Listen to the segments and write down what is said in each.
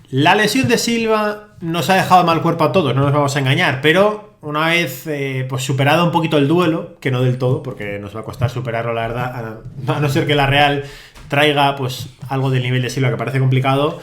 La lesión de Silva nos ha dejado mal cuerpo a todos, no nos vamos a engañar, pero una vez pues superado un poquito el duelo, que no del todo, porque nos va a costar superarlo, la verdad, a no ser que la Real traiga pues algo del nivel de Silva, que parece complicado,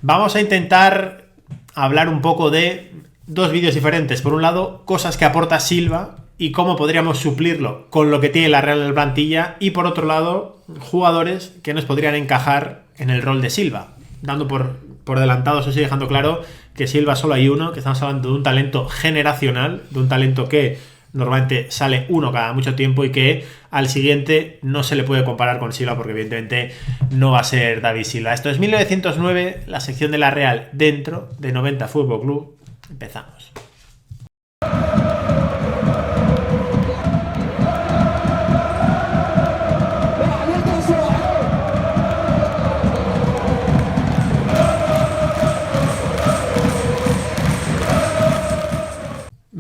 vamos a intentar hablar un poco de dos vídeos diferentes. Por un lado, cosas que aporta Silva y cómo podríamos suplirlo con lo que tiene la Real en la plantilla, y por otro lado, jugadores que nos podrían encajar en el rol de Silva, dando por adelantado, eso sí, dejando claro que Silva solo hay uno, que estamos hablando de un talento generacional, de un talento que normalmente sale uno cada mucho tiempo y que al siguiente no se le puede comparar con Silva, porque evidentemente no va a ser David Silva. Esto es 1909, la sección de la Real dentro de 90 Fútbol Club. Empezamos.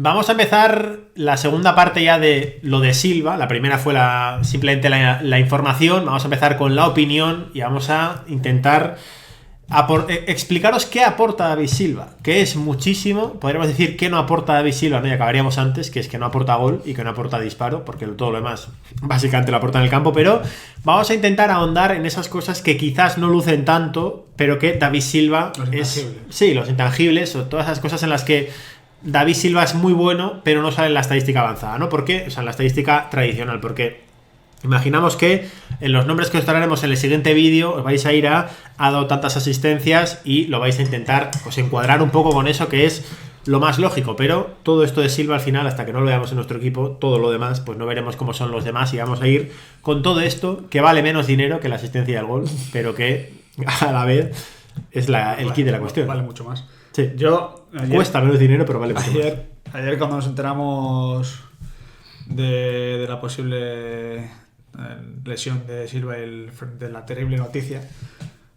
Vamos a empezar la segunda parte ya de lo de Silva. La primera fue simplemente la información. Vamos a empezar con la opinión y vamos a intentar explicaros qué aporta David Silva, que es muchísimo. Podríamos decir que no aporta David Silva, ¿no? Y acabaríamos antes, que es que no aporta gol y que no aporta disparo, porque todo lo demás básicamente lo aporta en el campo. Pero vamos a intentar ahondar en esas cosas que quizás no lucen tanto, pero que David Silva es... Sí, los intangibles, o todas esas cosas en las que David Silva es muy bueno, pero no sale en la estadística avanzada, ¿no? ¿Por qué? O sea, en la estadística tradicional, porque imaginamos que en los nombres que os traeremos en el siguiente vídeo os vais a ir ha dado tantas asistencias y lo vais a intentar pues encuadrar un poco con eso, que es lo más lógico, pero todo esto de Silva al final, hasta que no lo veamos en nuestro equipo, todo lo demás, pues no veremos cómo son los demás, y vamos a ir con todo esto, que vale menos dinero que la asistencia y el gol, pero que a la vez es el kit de la cuestión. Vale mucho más. Sí. Ayer, cuesta menos dinero, pero vale mucho más. Ayer cuando nos enteramos de la posible lesión de Silva y de la terrible noticia,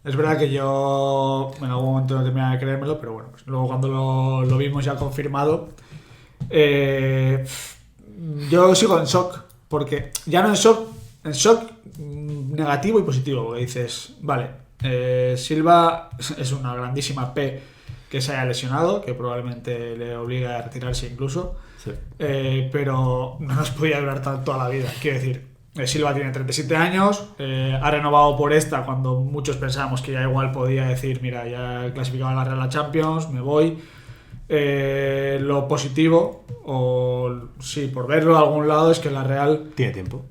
es verdad que yo en algún momento no terminaba de creérmelo, pero bueno, pues luego cuando lo vimos ya confirmado, yo sigo en shock, porque ya no en shock negativo y positivo, porque dices, vale, Silva es una grandísima P que se haya lesionado, que probablemente le obliga a retirarse incluso, sí. Pero no nos podía durar toda la vida. Quiero decir, Silva tiene 37 años, ha renovado por esta cuando muchos pensábamos que ya igual podía decir, mira, ya he clasificado a la Real Champions, me voy. Lo positivo, o sí, por verlo a algún lado, es que la Real tiene tiempo.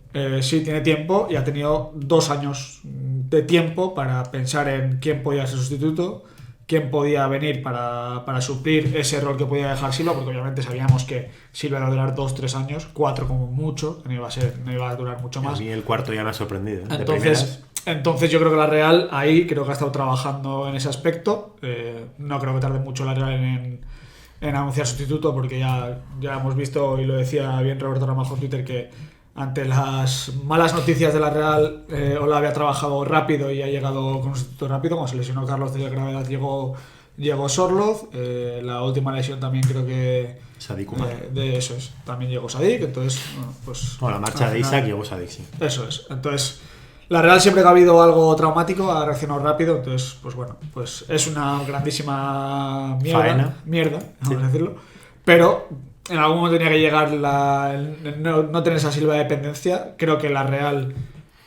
Sí, tiene tiempo, y ha tenido 2 años de tiempo para pensar en quién podía ser sustituto, quién podía venir para suplir ese rol que podía dejar Silva, porque obviamente sabíamos que Silva iba a durar 2-3 años, 4 como mucho, que no iba a durar mucho más. A mí el cuarto ya me ha sorprendido. Entonces yo creo que la Real ahí creo que ha estado trabajando en ese aspecto. No creo que tarde mucho la Real en anunciar sustituto, porque ya hemos visto, y lo decía bien Roberto Ramajo en Twitter, que ante las malas noticias de la Real, Ola había trabajado rápido y ha llegado con un sustituto rápido. Cuando se lesionó Carlos de gravedad llegó Sorloz, la última lesión también creo que Sadik de eso es, también llegó Sadik, entonces bueno, pues la marcha de Isaac llegó Sadik, sí. Eso es, entonces la Real siempre que ha habido algo traumático ha reaccionado rápido, entonces pues bueno, pues es una grandísima mierda, vamos a decirlo, pero en algún momento tenía que llegar no tener esa Silva de dependencia. Creo que la Real,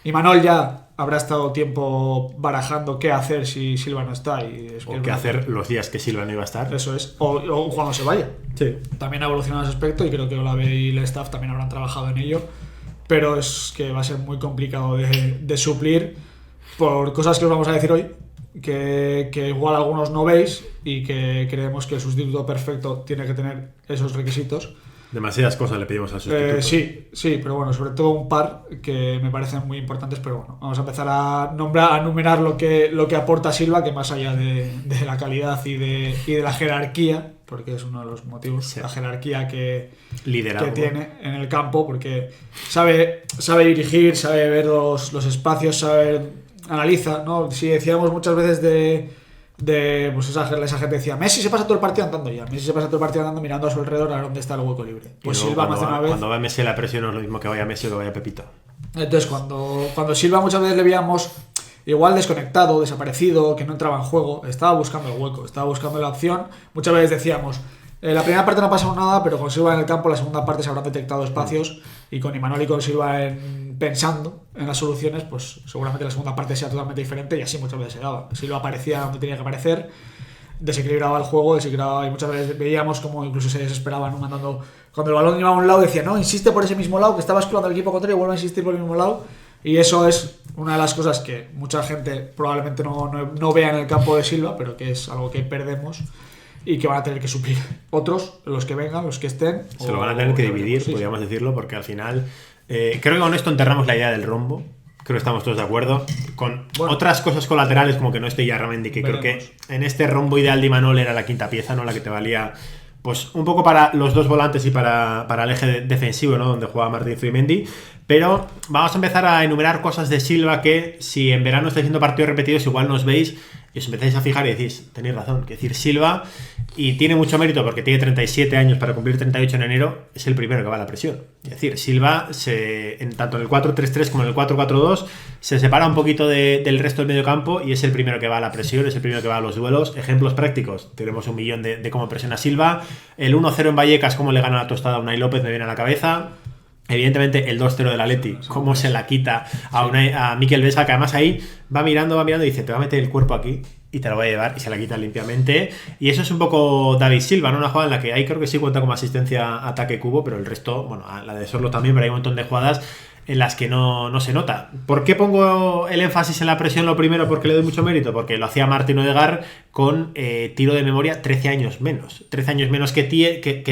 y Manol ya habrá estado tiempo barajando qué hacer si Silva no está, o qué hacer los días que Silva no iba a estar. Eso es, o cuando se vaya. Sí. También ha evolucionado ese aspecto, y creo que Olave y el staff también habrán trabajado en ello, pero es que va a ser muy complicado de suplir por cosas que os vamos a decir hoy, que igual algunos no veis, y que creemos que el sustituto perfecto tiene que tener esos requisitos. Demasiadas cosas le pedimos al sustituto. Sí, pero bueno, sobre todo un par que me parecen muy importantes. Pero bueno, vamos a empezar a numerar lo que aporta Silva, que más allá de la calidad y de la jerarquía, porque es uno de los motivos, sí, la jerarquía que tiene en el campo, porque sabe dirigir, sabe ver los espacios, analiza, ¿no? Si decíamos muchas veces pues esa gente decía, Messi se pasa todo el partido andando mirando a su alrededor a dónde está el hueco libre. Pues Silva cuando va Messi la presión no es lo mismo que vaya Messi o que vaya Pepito. Entonces cuando Silva muchas veces le veíamos igual desconectado, desaparecido, que no entraba en juego, estaba buscando el hueco, estaba buscando la opción. Muchas veces decíamos, la primera parte no ha pasado nada, pero con Silva en el campo la segunda parte se habrán detectado espacios y con Imanol y con Silva pensando en las soluciones, pues seguramente la segunda parte sea totalmente diferente y así muchas veces se daba. Silva aparecía donde tenía que aparecer, desequilibraba el juego, y muchas veces veíamos como incluso se desesperaban, ¿no? Mandando, cuando el balón iba a un lado decía, no, insiste por ese mismo lado, que estaba escalando el equipo contrario y vuelve a insistir por el mismo lado. Y eso es una de las cosas que mucha gente probablemente no vea en el campo de Silva, pero que es algo que perdemos y que van a tener que suplir otros, los que vengan, los que estén. Se lo van a tener que dividir, sí, podríamos decirlo, porque al final creo que con esto enterramos la idea del rombo. Creo que estamos todos de acuerdo. Con otras cosas colaterales, como que no esté Yarramendi, que veremos. Creo que en este rombo ideal de Imanol era la quinta pieza, ¿no? La que te valía pues un poco para los dos volantes y para el eje defensivo, ¿no? Donde jugaba Martín Zubimendi. Pero vamos a empezar a enumerar cosas de Silva que, si en verano estáis haciendo partidos repetidos, igual nos veis y os empezáis a fijar y decís, tenéis razón, que decir Silva, y tiene mucho mérito porque tiene 37 años para cumplir 38 en enero, es el primero que va a la presión. Es decir, Silva, tanto en el 4-3-3 como en el 4-4-2, se separa un poquito del resto del medio campo y es el primero que va a la presión, es el primero que va a los duelos. Ejemplos prácticos, tenemos un millón de cómo presiona Silva. El 1-0 en Vallecas, cómo le gana la tostada a Unai López, me viene a la cabeza. Evidentemente el 2-0 del Atleti, cómo se la quita a Mikel Vesga, que además ahí va mirando y dice, te va a meter el cuerpo aquí y te lo voy a llevar, y se la quita limpiamente. Y eso es un poco David Silva, ¿no? Una jugada en la que ahí creo que sí cuenta como asistencia, ataque, cubo, pero el resto, bueno, la de Sorlo también, pero hay un montón de jugadas en las que no se nota. ¿Por qué pongo el énfasis en la presión? Lo primero, porque le doy mucho mérito, porque lo hacía Martín Odegaard con tiro de memoria 13 años menos. 13 años menos que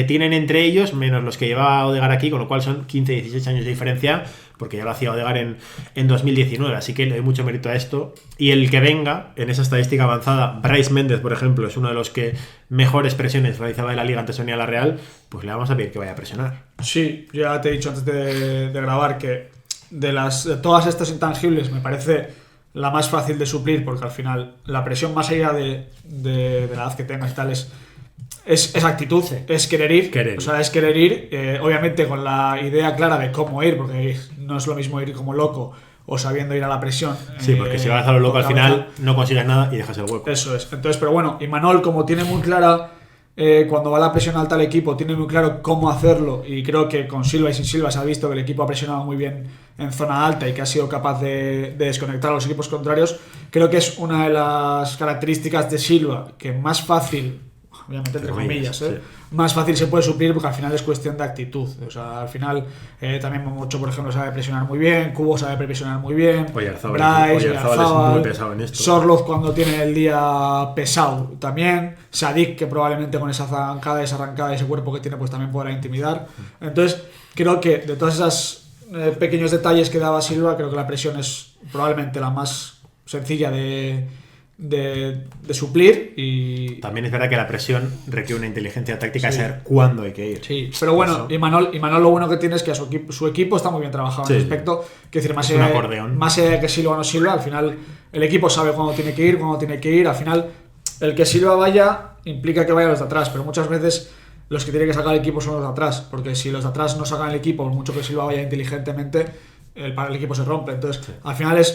tienen entre ellos, menos los que llevaba Odegaard aquí, con lo cual son 15, 16 años de diferencia, porque ya lo hacía Odegaard en 2019, así que le doy mucho mérito a esto. Y el que venga, en esa estadística avanzada, Brais Méndez, por ejemplo, es uno de los que mejores presiones realizaba en la Liga antes de venir a la Real, pues le vamos a pedir que vaya a presionar. Sí, ya te he dicho antes de grabar que de todas estas intangibles me parece la más fácil de suplir, porque al final la presión, más allá de la edad que tengas y tal, es actitud, sí. Es querer ir. O sea, es querer ir, obviamente con la idea clara de cómo ir, porque no es lo mismo ir como loco o sabiendo ir a la presión. Sí, porque si vas a lo loco al final no consigues nada y dejas el hueco. Eso es. Entonces, pero bueno, Imanol, como tiene muy clara, cuando va la presión alta al equipo, tiene muy claro cómo hacerlo, y creo que con Silva y sin Silva se ha visto que el equipo ha presionado muy bien en zona alta y que ha sido capaz de desconectar a los equipos contrarios. Creo que es una de las características de Silva que más fácil, obviamente entre comillas, sí, más fácil se puede suplir, porque al final es cuestión de actitud. O sea, al final también Mocho, por ejemplo, sabe presionar muy bien, Cubo sabe presionar muy bien, Oyarzábal es muy pesado en esto. Sorloz cuando tiene el día pesado también, Sadik, que probablemente con esa zancada, esa arrancada, ese cuerpo que tiene, pues también podrá intimidar. Entonces creo que de todas esas pequeños detalles que daba Silva, creo que la presión es probablemente la más sencilla de suplir. Y también es verdad que la presión requiere una inteligencia táctica, sí, de saber cuándo hay que ir. Sí, pero bueno, Imanol lo bueno que tiene es que su equipo está muy bien trabajado, sí, en ese aspecto. Quiero decir, más allá de que Silva o no Silva, al final el equipo sabe cuándo tiene que ir, al final el que Silva vaya implica que vayan los de atrás, pero muchas veces los que tienen que sacar el equipo son los de atrás, porque si los de atrás no sacan el equipo, por mucho que Silva vaya inteligentemente, el equipo se rompe. Entonces, sí, al final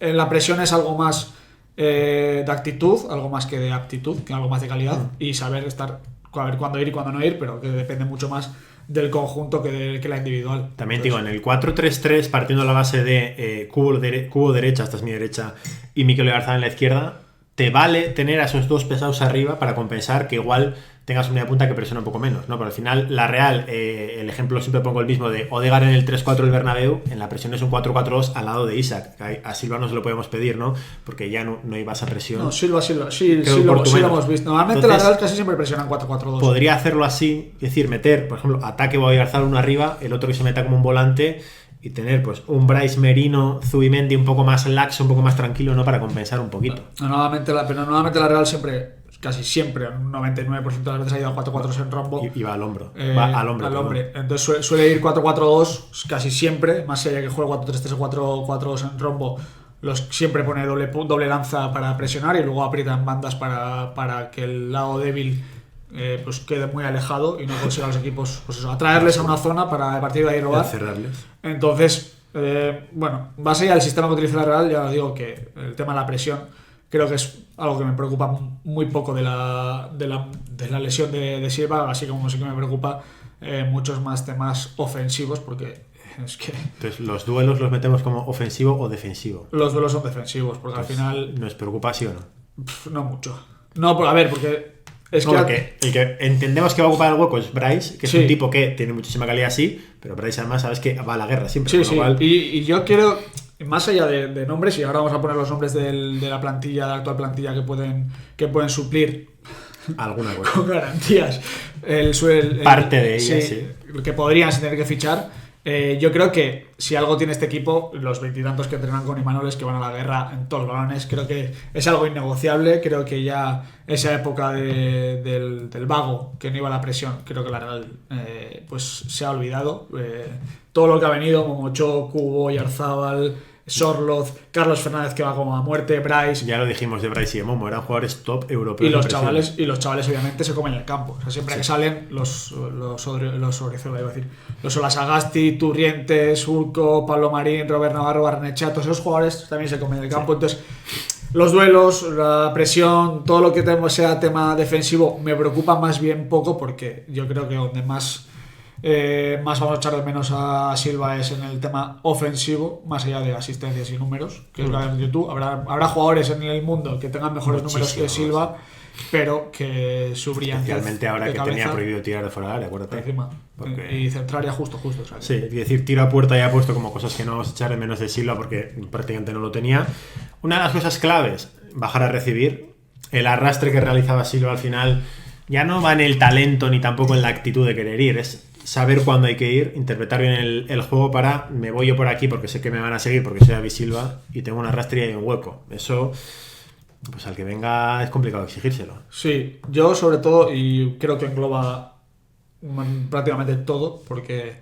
la presión es algo más de actitud, algo más que de aptitud, que algo más de calidad, y saber ver cuándo ir y cuándo no ir, pero que depende mucho más del conjunto que la individual. También digo, en el 4-3-3, partiendo de la base de cubo derecha, esta es mi derecha, y Mikel Oyarzabal en la izquierda, te vale tener a esos dos pesados arriba para compensar que igual tengas una media punta que presiona un poco menos, ¿no? Pero al final, la Real, el ejemplo siempre pongo el mismo de Odegaard en el 3-4 del Bernabéu, en la presión es un 4-4-2 al lado de Isaac. A Silva no se lo podemos pedir, ¿no? Porque ya no iba a esa presión. No, Silva, sí lo hemos visto. Normalmente entonces, la Real casi siempre presiona 4-4-2. Podría hacerlo así, es decir, meter, por ejemplo, ataque Oyarzabal uno arriba, el otro que se meta como un volante, y tener pues un Brais Merino, Zubimendi un poco más laxo, un poco más tranquilo, ¿no? Para compensar un poquito. Normalmente la Real siempre, casi siempre, un 99% de las veces ha ido a 4-4 en rombo. Y va al hombro. Va al hombro. Entonces suele ir 4-4-2 casi siempre, más allá que juegue 4-3-3 o 4-4-2 en rombo. Siempre pone doble lanza para presionar y luego aprietan bandas para que el lado débil pues quede muy alejado y no consiga a los equipos, pues eso, atraerles a una zona para a partir de ahí robar. Cerrarles. Entonces Bueno, más allá del sistema que utiliza la Real, ya os digo que el tema de la presión creo que es algo que me preocupa muy poco de la lesión de Silva, así como sí que me preocupa muchos más temas ofensivos, porque es que... Entonces, ¿los duelos los metemos como ofensivo o defensivo? Los duelos son defensivos, porque Pues, al final... ¿nos preocupa sí o no? No mucho. No, a ver, porque... Es No, que... porque el que entendemos que va a ocupar el hueco es Bryce, que es Sí. un tipo que tiene muchísima calidad, sí, pero Bryce además sabes que va a la guerra siempre. Sí, con sí. lo cual, Y yo quiero, más allá de nombres, y ahora vamos a poner los nombres de la plantilla, de la actual plantilla que pueden suplir alguna cosa. con garantías Parte de ella, sí. que podrían tener que fichar. Yo creo que si algo tiene este equipo, los 20 y tantos que entrenan con Imanol es que van a la guerra en todos los balones. Creo que es algo innegociable. Creo que ya esa época del vago que no iba a la presión, creo que la Real pues se ha olvidado. Todo lo que ha venido, Momocho, Cubo, Yarzábal, Sorloz, Carlos Fernández, que va como a muerte, Bryce. Ya lo dijimos de Bryce y de Momo, eran jugadores top europeos. Y los en presión. chavales obviamente se comen el campo. O sea, siempre Sí. que salen los Olasagasti, Turrientes, Urco, Pablo Marín, Robert Navarro, Barrenechea, todos esos jugadores también se comen el campo. Entonces, los duelos, la presión, todo lo que sea tema defensivo me preocupa más bien poco, porque yo creo que donde más vamos a echar de menos a Silva es en el tema ofensivo, más allá de asistencias y números, que es lo que has dicho tú. Habrá jugadores en el mundo que tengan mejores números que Silva, pero que su brillantez Especialmente ahora de que cabeza, tenía prohibido tirar de fuera del área, por acuérdate. encima, Porque- y centrar ya justo. O sea, Sí, es decir, tiro a puerta ya ha puesto como cosas que no vamos a echar de menos de Silva porque prácticamente no lo tenía. Una de las cosas claves, bajar a recibir. El arrastre que realizaba Silva al final ya no va en el talento ni tampoco en la actitud de querer ir, es saber cuándo hay que ir, interpretar bien el juego para me voy yo por aquí porque sé que me van a seguir porque soy David Silva y tengo un arrastre y hay un hueco. Eso, pues al que venga es complicado exigírselo. sí, yo sobre todo, y creo que engloba prácticamente todo, porque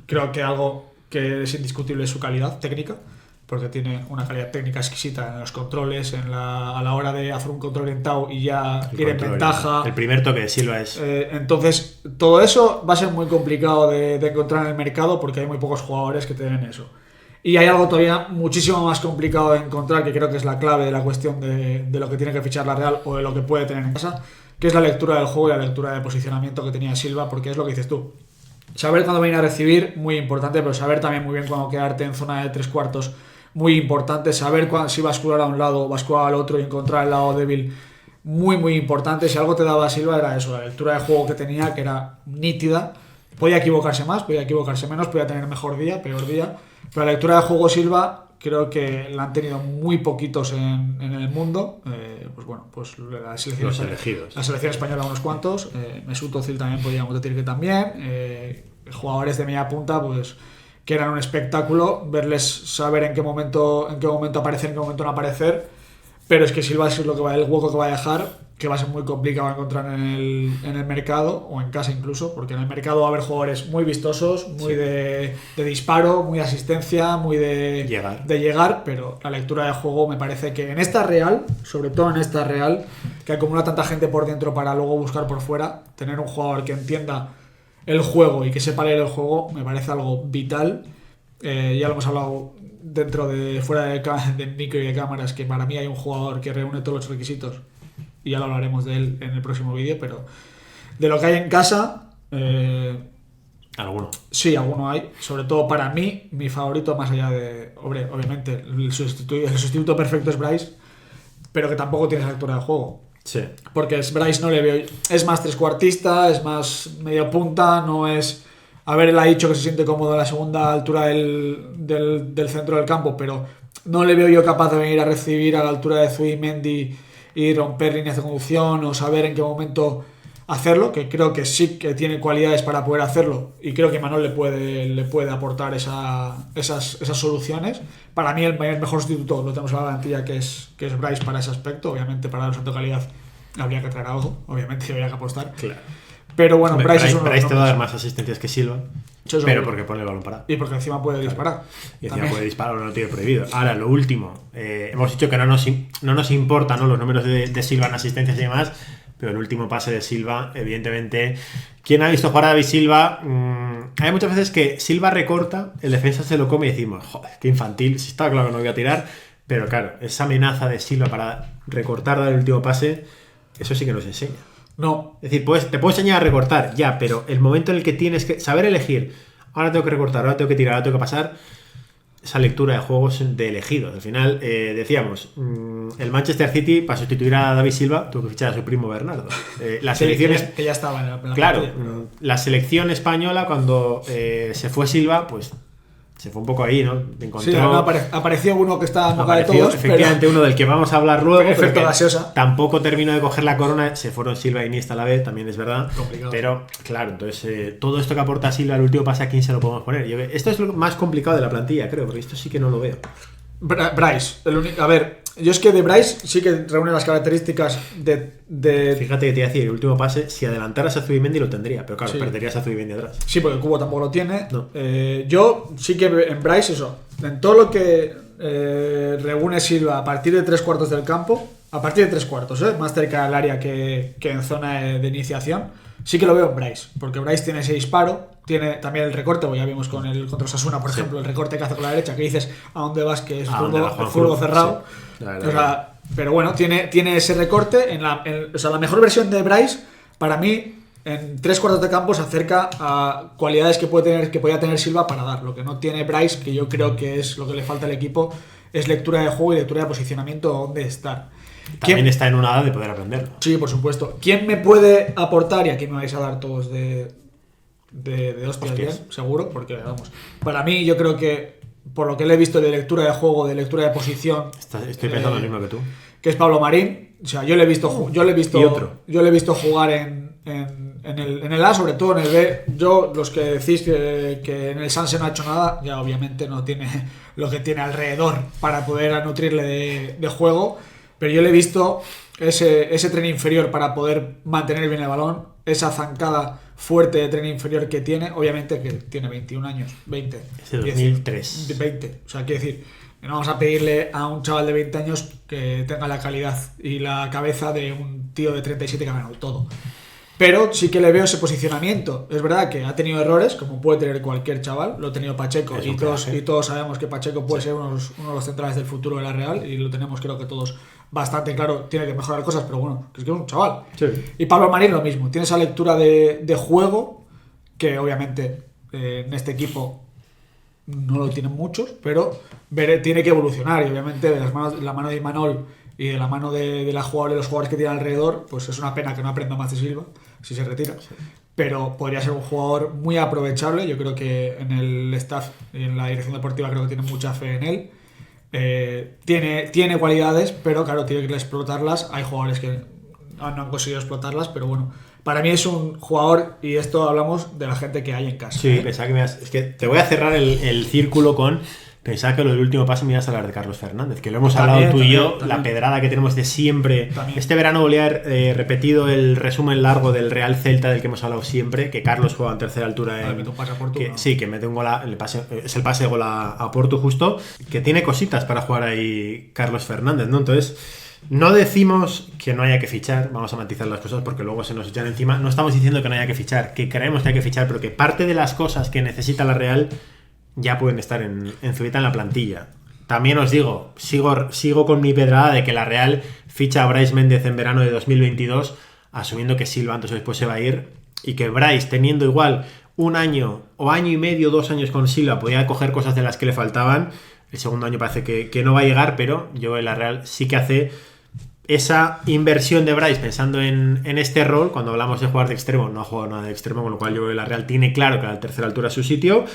creo que algo que es indiscutible es su calidad técnica, porque tiene una calidad técnica exquisita en los controles, a la hora de hacer un control orientado y ya El ir en control, ventaja. El primer toque de Silva es... Entonces, todo eso va a ser muy complicado de encontrar en el mercado, porque hay muy pocos jugadores que tienen eso. Y hay algo todavía muchísimo más complicado de encontrar, que creo que es la clave de la cuestión de lo que tiene que fichar la Real o de lo que puede tener en casa, que es la lectura del juego y la lectura de posicionamiento que tenía Silva, porque es lo que dices tú. Saber cuándo venir a recibir, muy importante, pero saber también muy bien cuándo quedarte en zona de tres cuartos, muy importante. Saber si bascular a un lado o bascular al otro y encontrar el lado débil, muy importante. Si algo te daba Silva era eso, la lectura de juego que tenía, que era nítida. Podía equivocarse más, podía equivocarse menos, podía tener mejor día, peor día. Pero la lectura de juego Silva creo que la han tenido muy poquitos en el mundo. Pues bueno, pues la selección, Los elegidos. La selección española unos cuantos. Mesut Özil también podríamos decir que también. Jugadores de media punta, pues que eran un espectáculo verles, saber en qué momento aparecer, en qué momento no aparecer. Pero es que Silva es lo que el hueco que va a dejar, que va a ser muy complicado encontrar en el mercado o en casa incluso, porque en el mercado va a haber jugadores muy vistosos, muy de disparo, muy de asistencia, muy de llegar, pero la lectura de juego me parece que en esta Real, sobre todo en esta Real, que acumula tanta gente por dentro para luego buscar por fuera, tener un jugador que entienda el juego y que sepa leer el juego me parece algo vital. Ya lo hemos hablado fuera de micro y de cámaras, que para mí hay un jugador que reúne todos los requisitos y ya lo hablaremos de él en el próximo vídeo, pero de lo que hay en casa, alguno. Sí, alguno hay, sobre todo para mí, mi favorito más allá de, obviamente el sustituto perfecto es Bryce, pero que tampoco tiene esa lectura de juego. Sí. Porque Bryce no le veo, es más trescuartista, es más medio punta, no es... A ver, él ha dicho que se siente cómodo en la segunda altura del centro del campo, pero no le veo yo capaz de venir a recibir a la altura de Zubimendi y romper líneas de conducción o saber en qué momento hacerlo, que creo que sí que tiene cualidades para poder hacerlo y creo que Manuel le puede aportar esas soluciones. Para mí el mejor sustituto lo tenemos en la plantilla, que es Bryce para ese aspecto. Obviamente para el salto de calidad habría que traer algo, obviamente habría que apostar. Claro. Pero bueno, Bryce te va a dar más asistencias que Silva, pero porque pone el balón parado. Y porque encima puede disparar. Y encima puede disparar, no lo tiene prohibido. Ahora, lo último, hemos dicho que no nos importan, ¿no?, los números de Silva en asistencias y demás, pero el último pase de Silva, evidentemente, ¿quién ha visto jugar a David Silva? Hay muchas veces que Silva recorta, el defensa se lo come y decimos, joder, qué infantil, si estaba claro que no voy a tirar, pero claro, esa amenaza de Silva para recortar, dar el último pase, eso sí que nos enseña. No. Es decir, te puedo enseñar a recortar, ya, pero el momento en el que tienes que saber elegir, ahora tengo que recortar, ahora tengo que tirar, ahora tengo que pasar, esa lectura de juegos de elegidos. Al final, decíamos, el Manchester City, para sustituir a David Silva, tuvo que fichar a su primo Bernardo. La selección que ya estaba en la claro, plantilla, pero... la selección española, cuando se fue Silva, pues se fue un poco ahí, ¿no? Encontró, sí, apareció uno que estaba en boca de apareció todos. efectivamente uno del que vamos a hablar luego. Efecto gaseosa. Tampoco terminó de coger la corona. Se fueron Silva y Iniesta a la vez, también es verdad. Complicado. Pero, claro, entonces todo esto que aporta Silva al último pase, ¿a quién se lo podemos poner? Esto es lo más complicado de la plantilla, creo, porque esto sí que no lo veo. Bryce, a ver, yo es que de Bryce sí que reúne las características de... Fíjate que te iba a decir, el último pase, si adelantaras a Zubimendi lo tendría, pero claro, Sí. perderías a Zubimendi atrás. Sí, porque el Cubo tampoco lo tiene. No. Yo sí que en Bryce, eso, en todo lo que reúne Silva a partir de 3/4 del campo, a partir de 3/4, más cerca del área que en zona de iniciación, sí que lo veo en Bryce, porque Bryce tiene ese disparo, tiene también el recorte, pues ya vimos contra Osasuna, por ejemplo, el recorte que hace con la derecha, que dices a dónde vas, que es fútbol cerrado. Sí. O sea, pero bueno, tiene ese recorte. O sea, la mejor versión de Bryce, para mí, en 3/4 de campo se acerca a cualidades que podía tener Silva para dar. Lo que no tiene Bryce, que yo creo que es lo que le falta al equipo, es lectura de juego y lectura de posicionamiento, dónde estar. También está en una edad de poder aprenderlo. Sí, por supuesto. ¿Quién me puede aportar? Y aquí me vais a dar todos de hostias bien, seguro, porque vamos. Para mí, yo creo que por lo que le he visto de lectura de juego, de lectura de posición, Estoy pensando lo mismo que tú. que es Pablo Marín. O sea, yo le he visto jugar en el A, sobre todo en el B. Los que decís que en el Sanse no ha hecho nada, ya obviamente no tiene lo que tiene alrededor para poder nutrirle de juego. Pero yo le he visto ese tren inferior para poder mantener bien el balón, esa zancada fuerte de tren inferior que tiene, obviamente que tiene 21 años, 20. Es de 2003. 20, o sea, quiero decir, no vamos a pedirle a un chaval de 20 años que tenga la calidad y la cabeza de un tío de 37 que ha ganado todo. Pero sí que le veo ese posicionamiento. Es verdad que ha tenido errores, como puede tener cualquier chaval. Lo ha tenido Pacheco y todos sabemos que Pacheco puede ser uno de los centrales del futuro de la Real y lo tenemos creo que todos bastante claro. Tiene que mejorar cosas, pero bueno, es que es un chaval. Sí. Y Pablo Marín lo mismo. Tiene esa lectura de juego que obviamente en este equipo no lo tienen muchos, pero tiene que evolucionar y obviamente de la mano de Imanol y de la mano de los jugadores que tiene alrededor, pues es una pena que no aprenda más de Silva si se retira, pero podría ser un jugador muy aprovechable. Yo creo que en el staff y en la dirección deportiva creo que tienen mucha fe en él. Tiene cualidades, pero claro, tiene que explotarlas. Hay jugadores que no han conseguido explotarlas, pero bueno, para mí es un jugador, y esto hablamos de la gente que hay en casa. Sí, pensaba que es que te voy a cerrar el círculo con... Pensaba que lo del último paso me ibas a hablar de Carlos Fernández, que lo hemos hablado tú y yo, la pedrada que tenemos de siempre. También. Este verano volví a repetido el resumen largo del Real Celta del que hemos hablado siempre, que Carlos juega en tercera altura. Mete un pase a Portu, ¿no? Sí, que mete un gol es el pase de gol a Portu justo, que tiene cositas para jugar ahí Carlos Fernández, ¿no? Entonces, no decimos que no haya que fichar, vamos a matizar las cosas porque luego se nos echan encima. No estamos diciendo que no haya que fichar, que creemos que hay que fichar, pero que parte de las cosas que necesita la Real ya pueden estar en Zubita en la plantilla. También os digo, sigo con mi pedrada de que la Real ficha a Brais Méndez en verano de 2022, asumiendo que Silva antes o después se va a ir, y que Brais, teniendo igual un año o año y medio, 2 años con Silva, podía coger cosas de las que le faltaban. El segundo año parece que no va a llegar, pero yo en la Real sí que hace esa inversión de Brais pensando en este rol. Cuando hablamos de jugar de extremo, no ha jugado nada de extremo, con lo cual yo en la Real tiene claro que a la tercera altura es su sitio.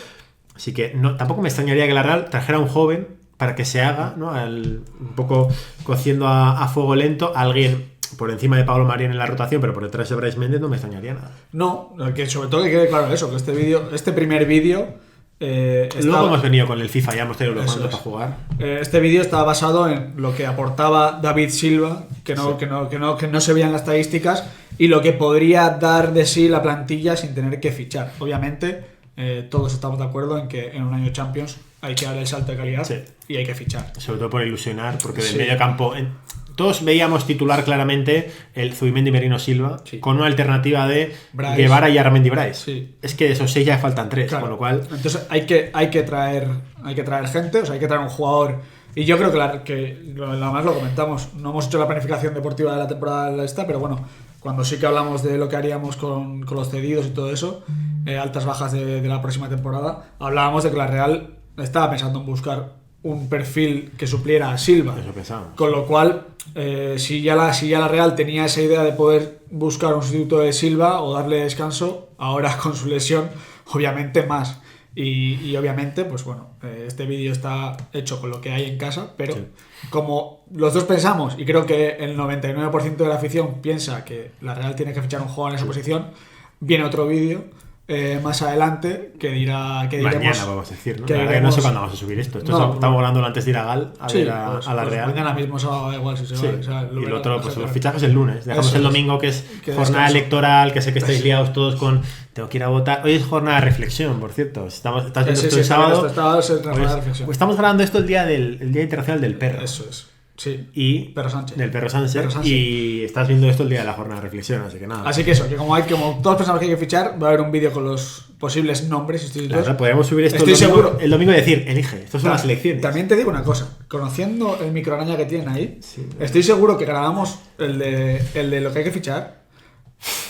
Así que tampoco me extrañaría que la Real trajera a un joven para que se haga, ¿no? Un poco cociendo a fuego lento, alguien por encima de Pablo Marín en la rotación, pero por detrás de Brais Méndez no me extrañaría nada. No, que sobre todo que quede claro eso, que este primer vídeo... Luego hemos venido con el FIFA, ya hemos tenido los mandos para jugar. Este vídeo estaba basado en lo que aportaba David Silva, que no se veían las estadísticas, y lo que podría dar de sí la plantilla sin tener que fichar. Obviamente... todos estamos de acuerdo en que en un año Champions hay que dar el salto de calidad, sí, y hay que fichar. Sobre todo por ilusionar, porque del medio campo todos veíamos titular claramente el Zubimendi Merino Silva con una alternativa de Bryce. Guevara y Armendi Bryce. Sí. Es que de esos 6 ya faltan 3, Claro. con lo cual... Entonces hay que traer gente, o sea, hay que traer un jugador. Y yo creo que nada más lo comentamos. No hemos hecho la planificación deportiva de la temporada esta, pero bueno, cuando sí que hablamos de lo que haríamos con los cedidos y todo eso, altas bajas de la próxima temporada, hablábamos de que la Real estaba pensando en buscar un perfil que supliera a Silva. Eso pensábamos. Con lo cual, si ya la Real tenía esa idea de poder buscar un sustituto de Silva o darle descanso, ahora con su lesión, obviamente más. Y obviamente, pues bueno, este vídeo está hecho con lo que hay en casa, pero como los dos pensamos, y creo que el 99% de la afición piensa que la Real tiene que fichar un jugador en esa posición, viene otro vídeo más adelante que dirá que diremos, mañana podemos decir, ¿no? que La verdad que no sé cuándo vamos a subir esto. Estamos grabándolo antes de ir a Gal a ver a la Real. Mañana mismo sábado igual si se va. O sea, Y el otro, pues los fichajes el lunes. Dejamos Eso el es. domingo, que es Que jornada descanso. electoral, que sé que estáis liados todos con tengo que ir a votar. Hoy es jornada de reflexión, por cierto. Estás viendo esto el sábado. Pues estamos grabando esto el Día Internacional del Perro. Eso es. Sí. Y Perro Sánchez. del Perro Sánchez. Perro Sánchez. Y estás viendo esto el día de la jornada de reflexión, así que nada. Así que eso, que como todos pensamos que hay que fichar, va a haber un vídeo con los posibles nombres y sustitutos. Claro, podríamos subir esto Estoy seguro. el domingo y decir, elige, esto son las elecciones. También te digo una cosa, conociendo el microaraña que tienen ahí, estoy seguro que grabamos el de lo que hay que fichar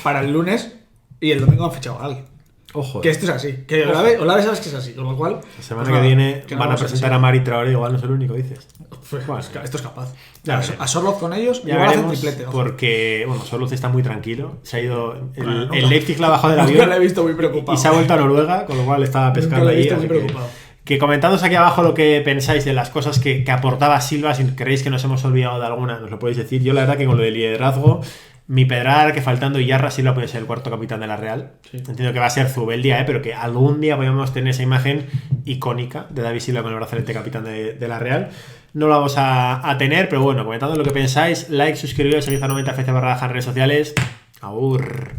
para el lunes y el domingo han fichado a alguien. Ojo. Que esto es así, que Olave sabes que es así, con lo cual... La semana que viene que van a vamos presentar a Mari Traoré, igual no es el único, dices. Bueno, esto es capaz. Ya A veremos. Sorloz con ellos y Ya igual hacen veremos, triplete. Ojo. porque, bueno, Soluz está muy tranquilo. Se ha ido. Bueno, El Leipzig la ha bajado del Nunca avión la he visto muy preocupado. y se ha vuelto a Noruega, con lo cual estaba pescando Nunca la he allí. visto muy así preocupado. que comentadnos aquí abajo lo que pensáis de las cosas que aportaba Silva. Si creéis que nos hemos olvidado de alguna, nos lo podéis decir. Yo, la verdad, que con lo del liderazgo, mi pedrar que faltando Iyarra, Silva puede ser el cuarto capitán de la Real. Sí. Entiendo que va a ser Zubeldia, pero que algún día podemos tener esa imagen icónica de David Silva con el brazalete capitán de la Real. No lo vamos a tener, pero bueno, comentando lo que pensáis, like, suscribiros, seguid a 90 FC barra en redes sociales. Aur.